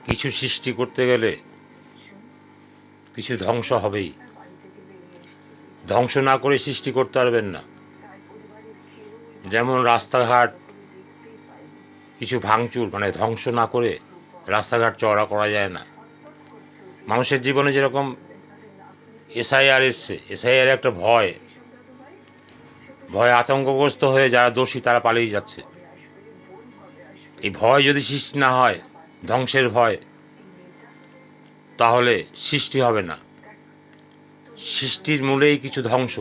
কিছু সৃষ্টি করতে গেলে কিছু ধ্বংস হবেই। ধ্বংস না করে সৃষ্টি করতে পারবেন না। যেমন রাস্তাঘাট কিছু ভাঙচুর মানে ধ্বংস না করে রাস্তাঘাট চওড়া করা যায় না। মানুষের জীবনে যেরকম এসআইআর এসছে, এসআইআর একটা ভয়ে আতঙ্কগ্রস্ত হয়ে যারা দোষী তারা পালিয়ে যাচ্ছে। এই ভয় যদি সৃষ্টি না হয়, ধ্বংসের ভয়, তাহলে সৃষ্টি হবে না। সৃষ্টির মূলেই কিছু ধ্বংস,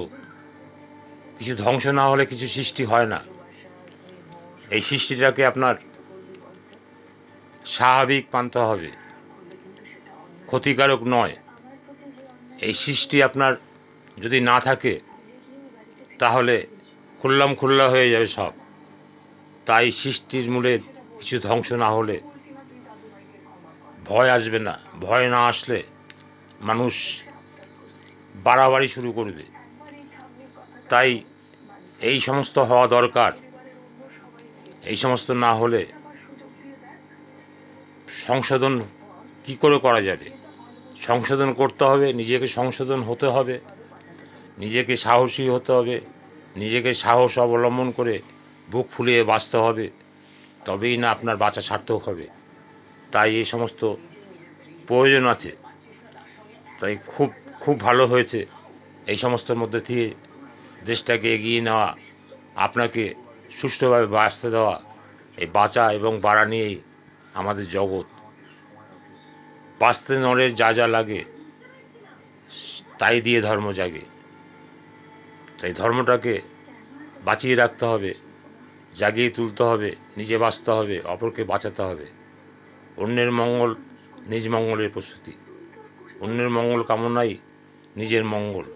কিছু ধ্বংস না হলে কিছু সৃষ্টি হয় না। এই সৃষ্টিটাকে আপনার স্বাভাবিক মানতে হবে, ক্ষতিকারক নয়। এই সৃষ্টি আপনার যদি না থাকে তাহলে খুল্লা হয়ে যাবে সব। তাই সৃষ্টির মূলে কিছু ধ্বংস না হলে ভয় আসবে না। ভয় না আসলে মানুষ বাড়াবাড়ি শুরু করবে। তাই এই সমস্ত হওয়া দরকার। এই সমস্ত না হলে সংশোধন কি করে করা যাবে? সংশোধন করতে হবে, নিজেকে সংশোধন হতে হবে, নিজেকে সাহসী হতে হবে, নিজেকে সাহস অবলম্বন করে বুক ফুলিয়ে বাঁচতে হবে, তবেই না আপনার বাঁচা সার্থক হবে। তাই এই সমস্ত প্রয়োজন আছে। তাই খুব ভালো হয়েছে এই সমস্তর মধ্যে দিয়ে দেশটাকে এগিয়ে নেওয়া, আপনাকে সুষ্ঠুভাবে বাঁচতে দেওয়া। এই বাঁচা এবং বাড়া নিয়েই আমাদের জগৎ। বাঁচতে নরের যা যা লাগে তাই দিয়ে ধর্ম জাগে। তাই ধর্মটাকে বাঁচিয়ে রাখতে হবে, জাগিয়ে তুলতে হবে, নিজে বাঁচতে হবে, অপরকে বাঁচাতে হবে। অন্যের মঙ্গল নিজ মঙ্গলের প্রস্তুতি। অন্যের মঙ্গল কামনাই নিজের মঙ্গল।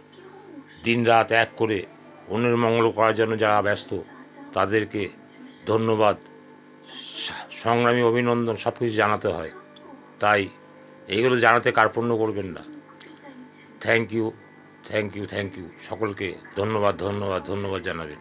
দিন রাত এক করে অন্যের মঙ্গল করার জন্য যারা ব্যস্ত তাদেরকে ধন্যবাদ, সংগ্রামী অভিনন্দন সব কিছু জানাতে হয়। তাই এইগুলো জানাতে কার্পণ্য করবেন না। Thank you, thank you, thank you. সকলকে ধন্যবাদ জানাবেন।